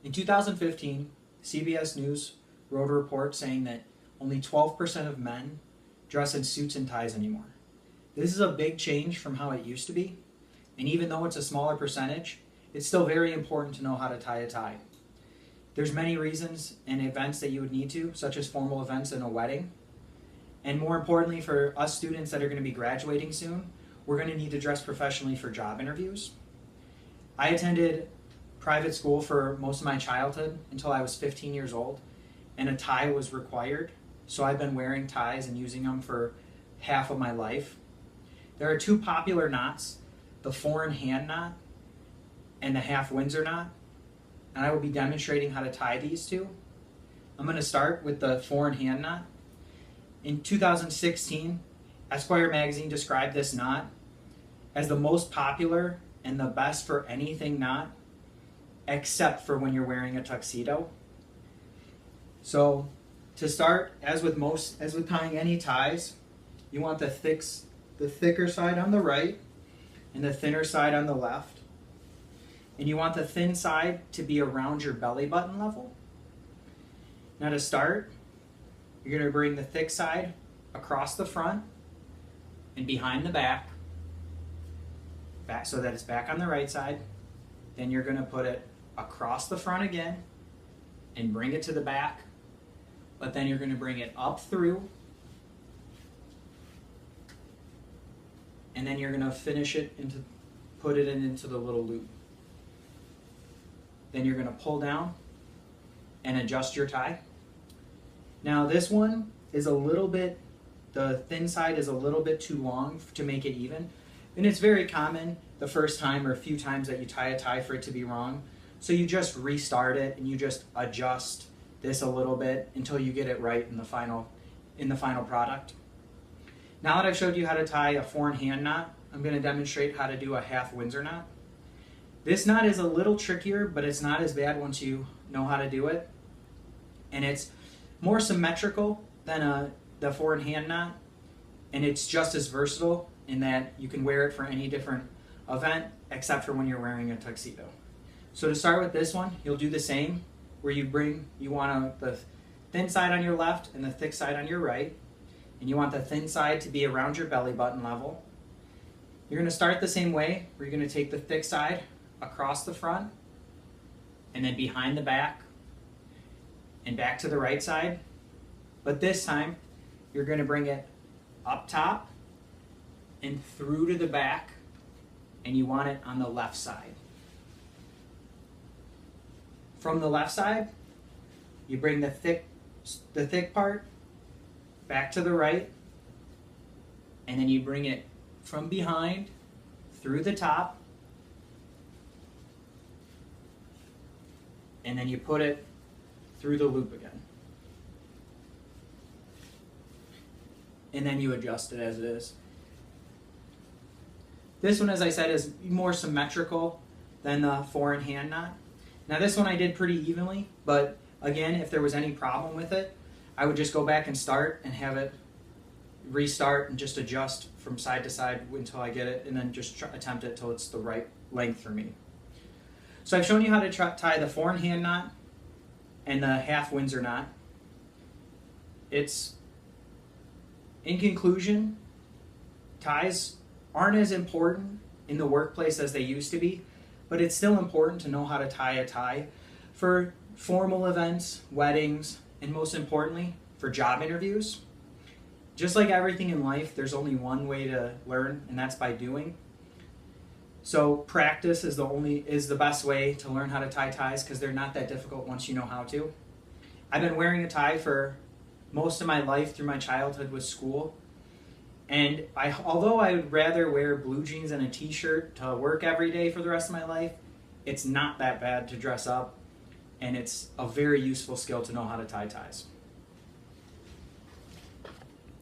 In 2015, CBS News wrote a report saying that only 12% of men dress in suits and ties anymore. This is a big change from how it used to be, and even though it's a smaller percentage, it's still very important to know how to tie a tie. There's many reasons and events that you would need to, such as formal events and a wedding. And more importantly, for us students that are going to be graduating soon, we're going to need to dress professionally for job interviews. I attended private school for most of my childhood until I was 15 years old, and a tie was required. So I've been wearing ties and using them for half of my life. There are two popular knots, the 4-in-hand knot and the half Windsor knot, and I will be demonstrating how to tie these two. I'm going to start with the 4-in-hand knot. In 2016, Esquire magazine described this knot as the most popular and the best for anything knot, except for when you're wearing a tuxedo. So to start, as with tying any ties, you want the thicker side on the right and the thinner side on the left. And you want the thin side to be around your belly button level. Now to start, you're going to bring the thick side across the front and behind the back so that it's back on the right side. Then you're going to put it across the front again and bring it to the back. But then you're going to bring it up through. And then you're going to finish it put it into the little loop. Then you're going to pull down and adjust your tie. Now this one is a little bit, the thin side is a little bit too long to make it even. And it's very common the first time or a few times that you tie a tie for it to be wrong. So you just restart it and you just adjust this a little bit until you get it right in the final product. Now that I've showed you how to tie a 4-in-hand knot, I'm going to demonstrate how to do a half Windsor knot. This knot is a little trickier, but it's not as bad once you know how to do it. And it's more symmetrical than the 4-in-hand knot, and it's just as versatile in that you can wear it for any different event except for when you're wearing a tuxedo. So to start with this one, you'll do the same, where you want the thin side on your left and the thick side on your right, and you want the thin side to be around your belly button level. You're going to start the same way, where you're going to take the thick side across the front and then behind the back and back to the right side. But this time, you're going to bring it up top and through to the back, and you want it on the left side. From the left side, you bring the thick part back to the right, and then you bring it from behind through the top, and then you put it through the loop again. And then you adjust it as it is. This one, as I said, is more symmetrical than the 4-in-hand knot. Now this one I did pretty evenly, but again, if there was any problem with it, I would just go back and start and have it restart and just adjust from side to side until I get it, and then just attempt it till it's the right length for me. So I've shown you how to tie the 4-in-hand knot and the half Windsor knot. In conclusion, ties aren't as important in the workplace as they used to be, but it's still important to know how to tie a tie for formal events, weddings, and most importantly, for job interviews. Just like everything in life, there's only one way to learn, and that's by doing. So practice is the best way to learn how to tie ties, because they're not that difficult once you know how to. I've been wearing a tie for most of my life through my childhood with school. And although I would rather wear blue jeans and a t-shirt to work every day for the rest of my life, it's not that bad to dress up, and it's a very useful skill to know how to tie ties.